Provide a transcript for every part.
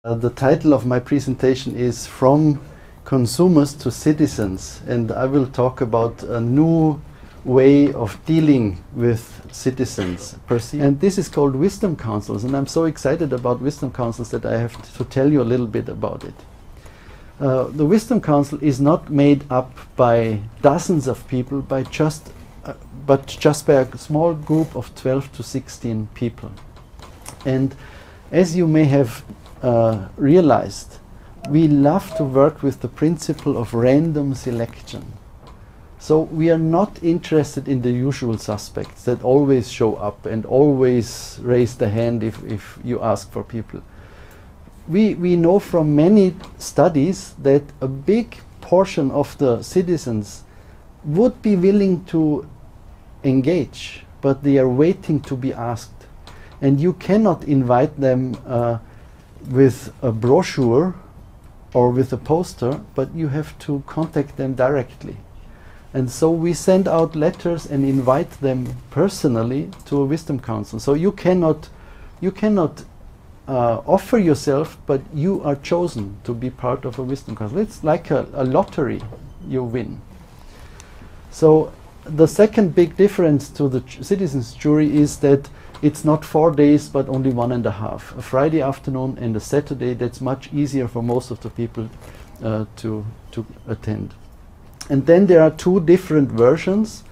The title of my presentation is From Consumers to Citizens, and I will talk about a new way of dealing with citizens. And this is called Wisdom Councils, and I'm so excited about Wisdom Councils that I have to tell you a little bit about it. The Wisdom Council is not made up by dozens of people, but just by a small group of 12 to 16 people. And as you may have realized, we love to work with the principle of random selection. So we are not interested in the usual suspects that always show up and always raise the hand if you ask for people. We know from many studies that a big portion of the citizens would be willing to engage, but they are waiting to be asked. And you cannot invite them with a brochure or with a poster, but you have to contact them directly. And so we send out letters and invite them personally to a Wisdom Council. So you cannot offer yourself, but you are chosen to be part of a Wisdom Council. It's like a lottery you win. So the second big difference to the citizens jury is that it's not 4 days, but only 1.5. A Friday afternoon and a Saturday. That's much easier for most of the people to attend. And then there are two different versions.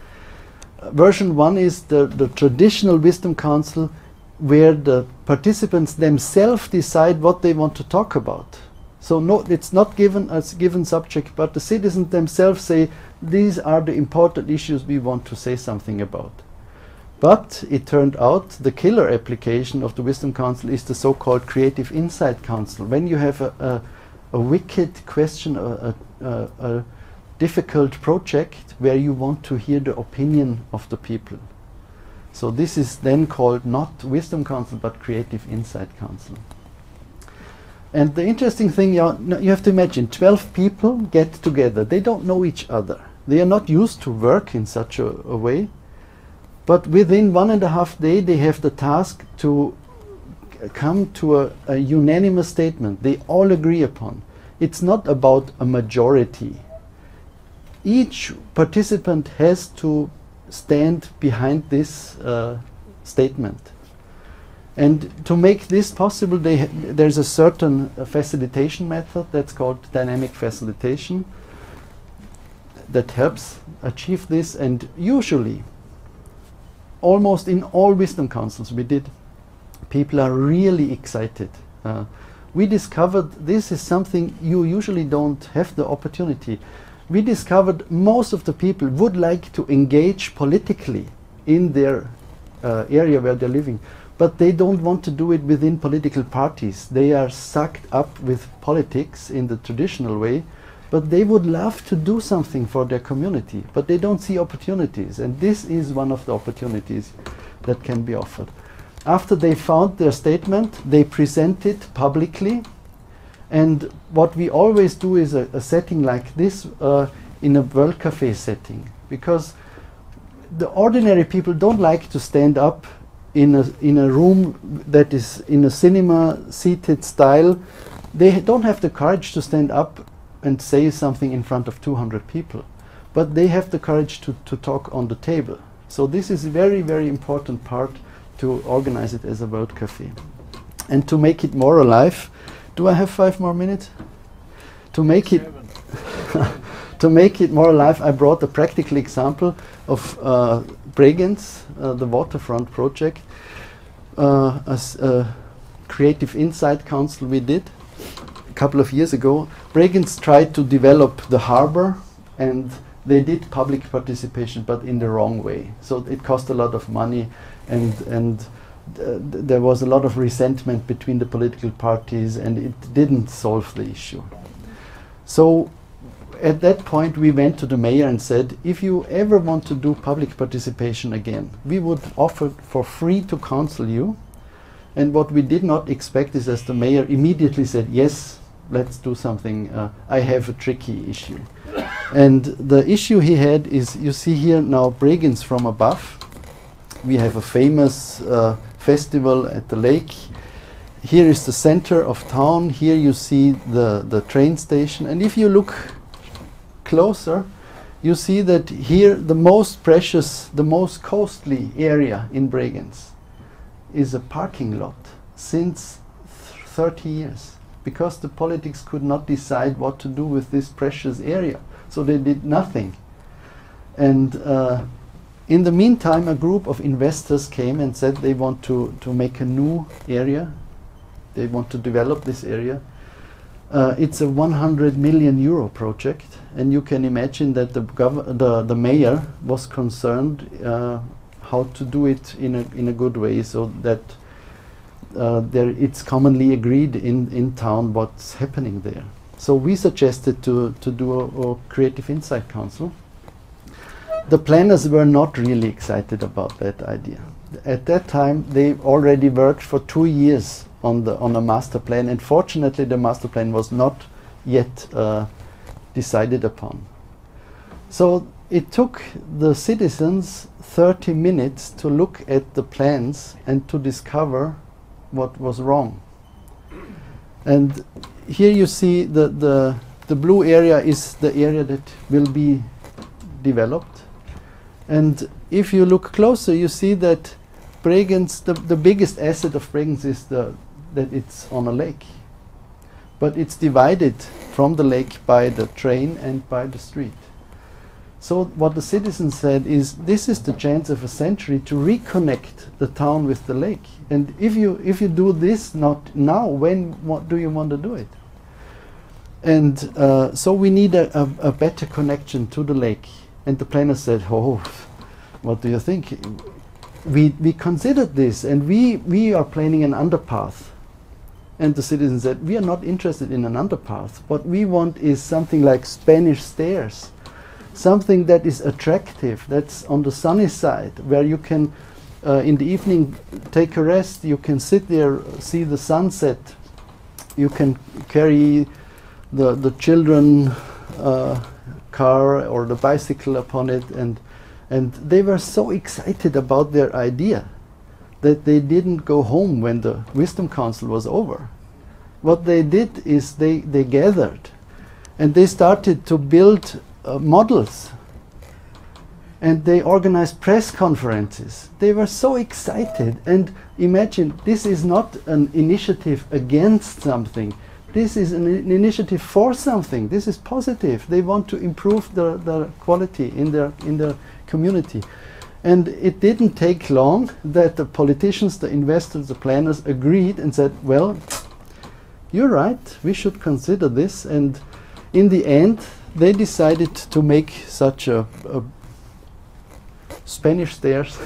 Version one is the traditional Wisdom Council, where the participants themselves decide what they want to talk about. So no, it's not given as a given subject, but the citizens themselves say, these are the important issues we want to say something about. But it turned out the killer application of the Wisdom Council is the so-called Creative Insight Council. When you have a wicked question, a difficult project where you want to hear the opinion of the people. So this is then called not Wisdom Council, but Creative Insight Council. And the interesting thing, you have to imagine, 12 people get together. They don't know each other. They are not used to work in such a way. But within 1.5 days, they have the task to come to a unanimous statement they all agree upon. It's not about a majority. Each participant has to stand behind this statement. And to make this possible, there's a certain facilitation method that's called dynamic facilitation that helps achieve this. And usually, almost in all Wisdom Councils we did, people are really excited. We discovered this is something you usually don't have the opportunity. We discovered most of the people would like to engage politically in their area where they're living, but they don't want to do it within political parties. They are sucked up with politics in the traditional way, but they would love to do something for their community, but they don't see opportunities. And this is one of the opportunities that can be offered. After they found their statement, they present it publicly. And what we always do is a setting like this in a World Cafe setting, because the ordinary people don't like to stand up in a room that is in a cinema seated style. They don't have the courage to stand up and say something in front of 200 people, but they have the courage to talk on the table. So this is a very, very important part to organize it as a World Cafe. And to make it more alive, do I have 5 more minutes? To make it to make it more alive, I brought a practical example of Bregenz, the waterfront project, as a Creative Insight Council we did a couple of years ago. Bregenz tried to develop the harbor, and they did public participation, but in the wrong way. So it cost a lot of money, and there was a lot of resentment between the political parties, and it didn't solve the issue. So at that point we went to the mayor and said, if you ever want to do public participation again, we would offer for free to counsel you. And what we did not expect is as the mayor immediately said, yes, let's do something. I have a tricky issue. And the issue he had is, you see here now Bregenz from above. We have a famous festival at the lake, here is the center of town. Here you see the train station, and if you look closer, you see that here the most precious, the most costly area in Bregenz is a parking lot since 30 years, because the politics could not decide what to do with this precious area, so they did nothing. And in the meantime, a group of investors came and said they want to make a new area. They want to develop this area. It's a 100 million euro project, and you can imagine that the mayor was concerned how to do it in a good way, so that it's commonly agreed in town what's happening there. So we suggested to do a creative insight council. The planners were not really excited about that idea. At that time, they already worked for 2 years on a master plan, and fortunately the master plan was not yet decided upon. So it took the citizens 30 minutes to look at the plans and to discover what was wrong. And here you see the blue area is the area that will be developed. And if you look closer, you see that Bregenz, the biggest asset of Bregenz is that it's on a lake. But it's divided from the lake by the train and by the street. So what the citizens said is, this is the chance of a century to reconnect the town with the lake. And if you do this not now, what do you want to do it? And so we need a better connection to the lake. And the planner said, oh, what do you think? We considered this, and we are planning an underpath. And the citizens said, we are not interested in an underpath. What we want is something like Spanish stairs, something that is attractive, that's on the sunny side, where you can, in the evening, take a rest, you can sit there, see the sunset, you can carry the children car or the bicycle upon it, and they were so excited about their idea that they didn't go home when the Wisdom Council was over. What they did is they gathered and they started to build models, and they organized press conferences. They were so excited, and imagine, this is not an initiative against something. This is an initiative for something. This is positive. They want to improve the quality in their community. And it didn't take long that the politicians, the investors, the planners agreed and said, well, you're right, we should consider this. And in the end, they decided to make such a Spanish stairs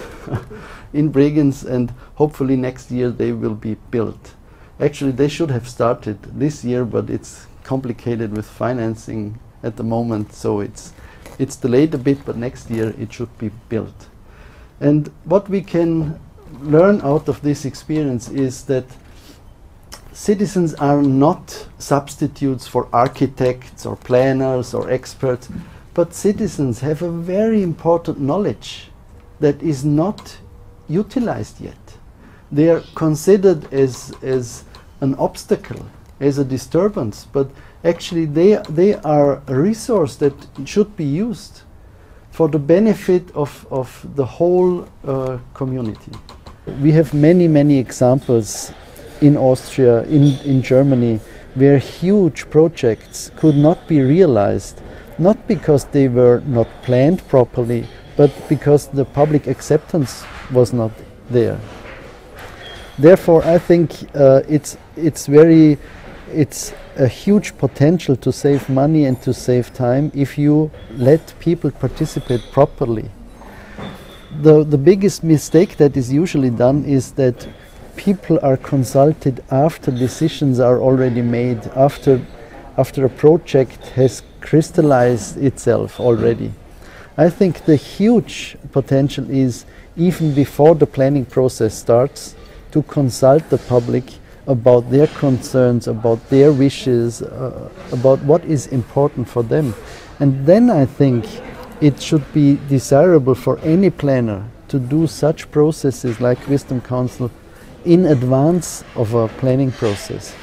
in Bregenz, and hopefully next year they will be built. Actually, they should have started this year, but it's complicated with financing at the moment, so it's delayed a bit, but next year it should be built. And what we can learn out of this experience is that citizens are not substitutes for architects or planners or experts, but citizens have a very important knowledge that is not utilized yet. They are considered as an obstacle, as a disturbance, but actually they are a resource that should be used for the benefit of the whole community. We have many examples in Austria, in Germany, where huge projects could not be realized, not because they were not planned properly, but because the public acceptance was not there. Therefore, I think it's a huge potential to save money and to save time if you let people participate properly. The biggest mistake that is usually done is that people are consulted after decisions are already made, after a project has crystallized itself already. I think the huge potential is, even before the planning process starts, to consult the public about their concerns, about their wishes, about what is important for them. And then I think it should be desirable for any planner to do such processes like Wisdom Council in advance of a planning process.